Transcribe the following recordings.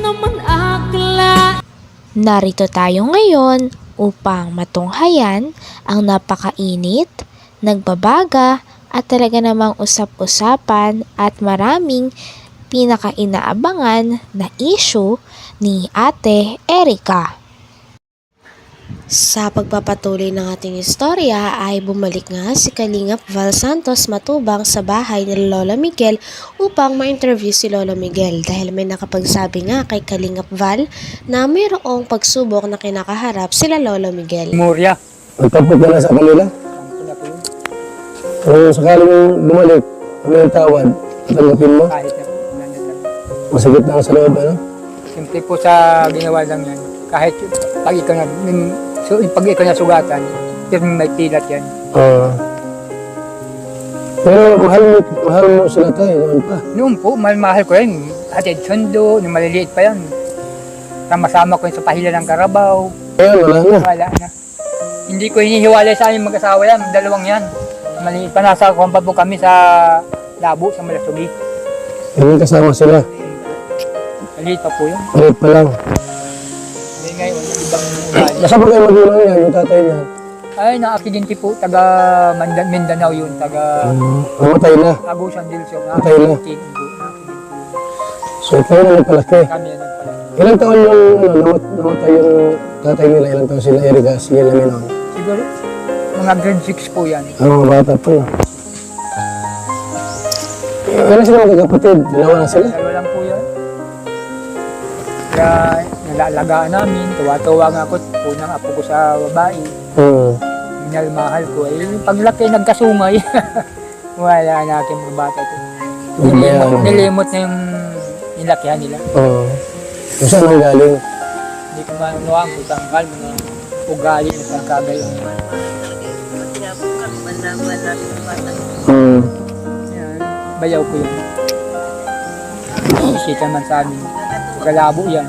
naman akla. Narito tayo ngayon upang matunghayan ang napakainit, nagbabaga at talaga namang usap-usapan at maraming pinaka-inaabangan na issue ni Ate Erica. Sa pagpapatuloy ng ating istorya ay bumalik nga si Kalingap Val Santos Matubang sa bahay ni Lola Miguel upang ma-interview si Lola Miguel dahil may nakapagsabi nga kay Kalingap Val na mayroong pagsubok na kinakaharap sila Lola Miguel. Moria. Nagtampot ka na sa kanila? Kung sakaling bumalik, may tawad, tanggapin mo? Kahit na po. Masakit na sa loob, ano? Simple po sa ginawa lang yan. Kahit pag ikaw na, pag ikaw na sugatan, pero may tilat yan. Pero mahal mo sila tayo, noon pa. Noon po, mahal ko yan. Hatid sundo, nung maliliit pa yan. Sama-sama ko yun sa pahila ng Karabaw. Ngayon, wala na. Wala na. Hindi ko hinihiwalay sa aming mag-asawa yan, dalawang yan. Maliit pa, nasa kumpa po kami sa Labo, sa Malasugi. Hindi kasama sila. Maliit pa po yun. Maliit pa lang. Hindi ngayon, ibang ugali. Nasa pa kayo magulang yan, yung tatay niya? Ay, na-aksidente po, taga Mindanao yun, taga Namatay na. Agusan del Sur. Patay na. So, ikaw na nagpalaki. Kami yan nagpala. Ilang taon yung namatay yung tatay nila? Ilang taon sila, Erica, si Laminon? Siguro, mga grade 6 po yan. Ang mga bata pa. Ilan sila magkakapatid? Dalawa na sila? Dalawa lang po yan. Kaya nalalagaan namin, tuwa-tuwa nga ako, unang apo ko sa babae. Minalmahal ko. Eh, paglaki, nagkasungay. Wala na aking mga bata ito. Nilimot na yung nilakihan nila. Kung saan ang galing? Hindi ko manunuha ang tanggal, mga ugali na pagkagayon. Yan, bayaw ko yun. Isita man sa amin. Galabo yan.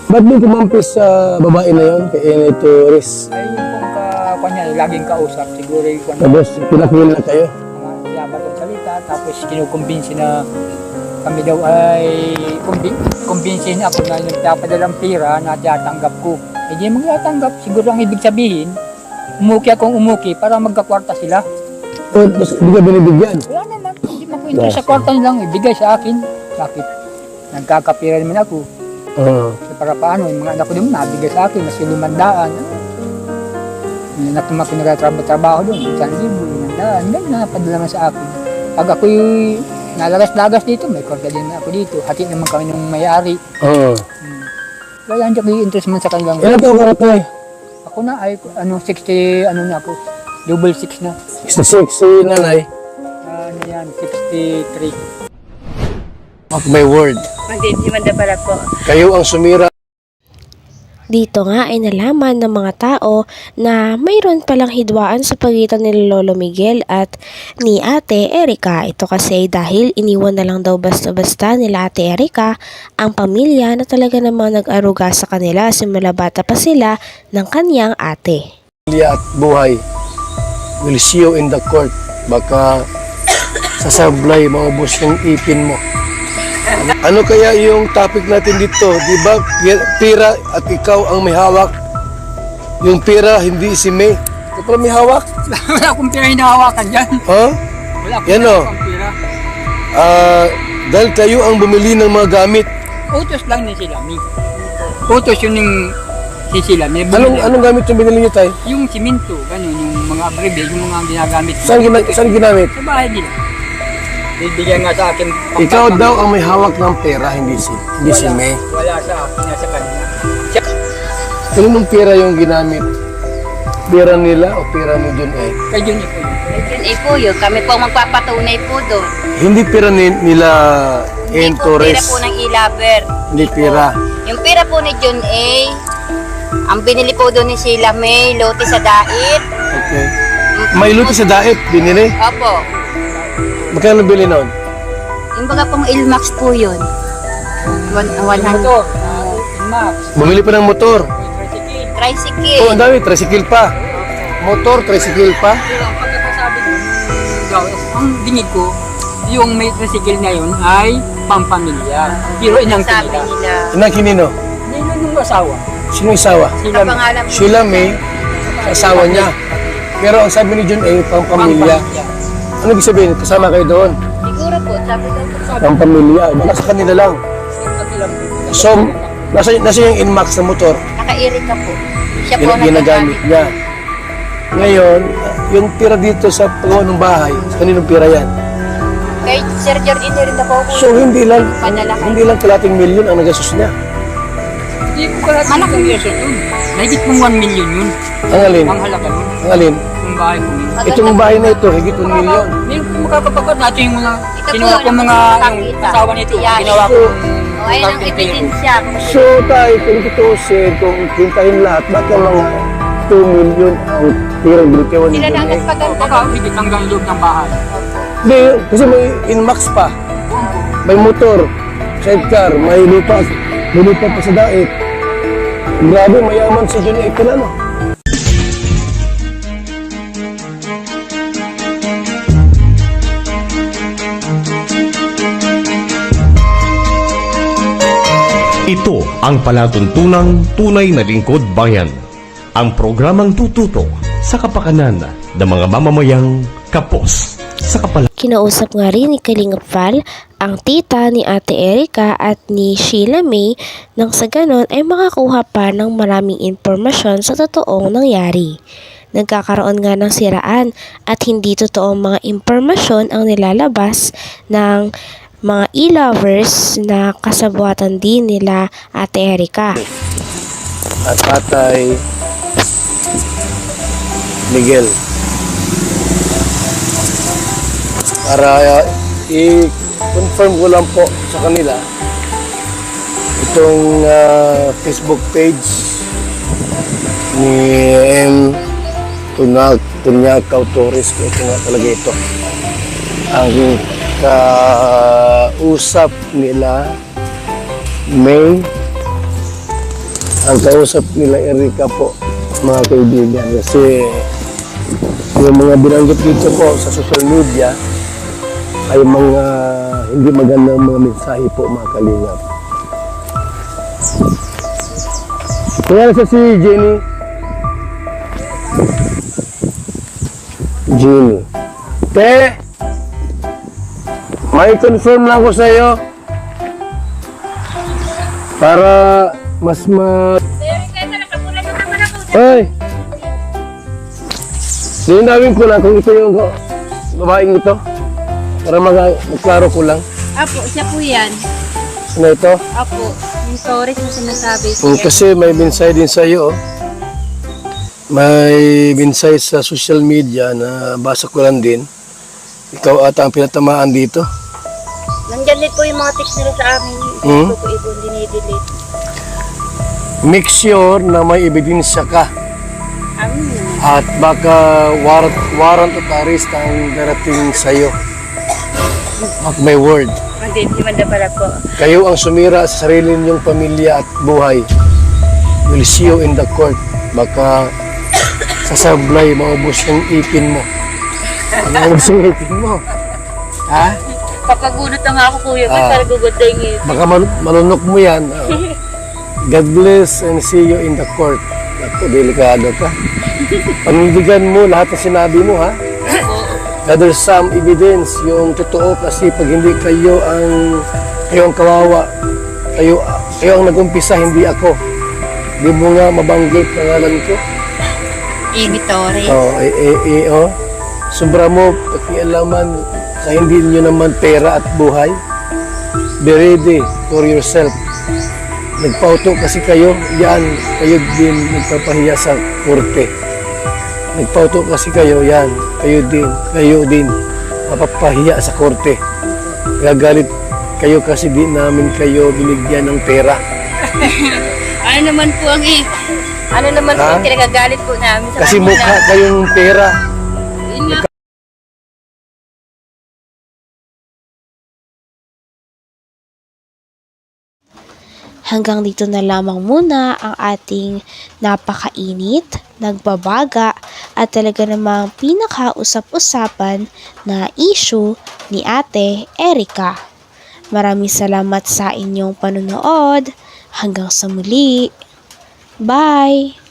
Ba't di kumampis sa babae na yun? Kay Ene Torres. Ay, yung pong kanya, laging kausap. Siguro yung Tapos pinakil na kayo. mga yabat ang salita. Tapos kinukumbinsi na kami daw ay kumbinsin ako na nagpapadalang pira na tiyatanggap ko. Hindi magtatanggap. Siguro ang ibig sabihin, umuki akong umuki para magkakwarta sila. Tapos hindi ka binibigyan. Wala naman. Hindi man ko interest sa kwarta nilang ibigay sa akin. Bakit? Nagkakapira naman ako. So, para paano, yung mga anak ko naman nabigay sa akin, mas 500. Yung anak naman ko nagtatrabaho doon, 1,000, 500, ganyan na napadala naman sa akin. Pag ako'y nalagas-lagas dito, may kwarta din na ako dito. Hati naman kami ng may-ari. Kaya hindi ako interest man sa kanilang. Ilan taong ka na tayo? Ako na ay, 60, na ako, double 6 na. 66 si nanay. Ano yan, 63. Of my word. Magdidimanda pala po. Kayo ang sumira. Dito nga ay nalaman ng mga tao na mayroon palang hidwaan sa pagitan ni Lolo Miguel at ni Ate Erica. Ito kasi dahil iniwan na lang daw basta-basta nila Ate Erica ang pamilya na talaga namang nag-aruga sa kanila simula bata pa sila ng kanyang ate. Pamilya at buhay. We'll see you in the court. Baka sasablay, maubos yung ipin mo. Ano kaya yung topic natin dito? Di ba pira at ikaw ang may hawak? Yung pira, hindi si May. Ikaw pala may hawak? Wala akong pira hinahawakan dyan. Ha? Wala akong Yan o. pira. Dahil kayo ang bumili ng mga gamit. Utos lang ni Silami. Utos yun yung si Silami. Anong gamit yung binili niyo tayo? Yung simento, ganun, yung mga abribe, yung mga ginagamit. Saan ginamit? Sa bahay nila. Bibigyan nga sa akin. Ikaw daw ang may hawak ng pera, hindi si May. Wala sa akin, nasa kanila. Kaninong pera yung ginamit? Pera nila o pera ni John A? Kay Jun po yun. Yun po yun. Kami po magpapatunay po doon. Hindi pera nila Hindi N. po pira Torres. po ng Ilaber. Hindi pera. Yung pira po ni John A, ang binili po doon ni Sheila May, lote sa Dait. Okay. May luto sa daip, binili. Opo. Magkano bili noon? Yung baga pong Ilmax po yun. 100. Motor, Max, Bumili pa ng motor. tricycle. Tricycle. Oh, ang dami, tricycle pa. Motor, tricycle pa. Pero ang pagkakasabi ko, ang dinig ko, yung may tricycle na yun ay pampamilya. Pero inang Sabi kanila. nila. Inang kinino? Nino nung asawa. Sino isawa? Sila Ang pangalan mo. Sheila May, asawa niya. Pero ang sabi ni John A, pang-pamilya. Ano ibig sabihin? Kasama kayo doon? Siguro po, sabi daw po. Pang-pamilya. Baka sa kanila lang. So, nasa yung Inmax na motor, Naka-irik ka po. Siya po ang ginagamit niya. Ngayon, yung pira dito sa pagawa ng bahay, kaninong pira yan? Kay Sir George rin na po ako. So, hindi lang kalating milyon ang nagastos niya. Hindi ko kalahati Malaki. ng yeso yun. Mahigit mong 1 million yun. Ang alin? Ang halaga nun. Ang alin? Yung bahay ko yun. Itong bahay na ito, higit 1 milyon. Hindi ko makakapagod natin yung mga Ito po, kinuha ko mga yung nakakita. asawa nito. Yan. Ginawa ko O, ayun ang ebidensya. So, tayo, kung tutusin, kung kintahin lahat, ba't yung mga 2 milyon ang tirang bilikewan ni Sila na ang John A? nagpaganda. Baka higit hanggang loob ng bahay. Hindi, kasi may Inmax pa. May motor, sidecar, may lupa pa sa daig. Grabe, mayaman si John A. pala, no? Ito ang palatuntunang tunay na lingkod bayan. Ang programang tututo sa kapakanan ng mga mamamayang kapos sa Kinausap nga rin ni Kalingap Val ang tita ni Ate Erica at ni Sheila May nang sa ganon ay makakuha pa ng maraming impormasyon sa totoong nangyari. Nagkakaroon nga ng siraan at hindi totoong mga impormasyon ang nilalabas ng mga e-lovers na kasabuatan din nila Ate Erica. At Tatay Miguel. Para i-confirm ko lang po sa kanila itong Facebook page ni M. Tunyakaw Torres. Ito nga talaga ito. Ang kausap nila May, ang kausap nila Erica po, mga kaibigan. Kasi yung mga binanggit dito po sa social media ay mga hindi magandang mga mensahe po, mga kalingap. Kaya sa si Jenny. Te, may confirm lang ko sa iyo para mas Ay! Linawin ko lang kung ito yung babaeng ito para magklaro ko lang. Apo, siya po yan. Ano ito? Apo, yung stories na sinasabi. Kasi may mensahe din sa iyo. May mensahe sa social media na basa ko lang din. Ikaw ata ang pinatamaan dito. Nandyan din po yung mga tips nila sa amin. Hmm? Hindi ko po ibon dinidelete. Make sure na may ebidensya ka. Amin. At baka warrant of arrest ang darating sa iyo. At may word. Hindi man na pala po. Kayo ang sumira sa sarili ninyong pamilya at buhay. Will see you in the court. Baka sasablay, maubos yung ipin mo. Maubos yung ipin mo. Ha? Papagunot na nga ako kuya, Ah. para guguday ngayon. Baka malunok mo yan. God bless and see you in the court. Ako, delikado ka. Panindigan mo lahat ng sinabi mo, ha? Gather some evidence, yung totoo, kasi pag hindi kayo ang kawawa, kayo ang nag-umpisa, hindi ako. Di mo nga mabanggit pangalan ko. Ibitore. Sombra mo, pakialaman sa hindi nyo naman pera at buhay. Be ready for yourself. Nagpauto kasi kayo, yan, kayo din nagpapahiya sa korte. Nagpauto kasi kayo, yan, kayo din, mapapahiya sa korte. Gagalit kayo kasi di namin kayo binigyan ng pera. Ano naman po ang ano naman po ang kinagagalit po namin sa Kasi kanila. mukha kayong pera. Yun nga. Hanggang dito na lamang muna ang ating napakainit, nagbabaga at talaga namang pinakausap-usapan na issue ni Ate Erica. Maraming salamat sa inyong panonood. Hanggang sa muli. Bye!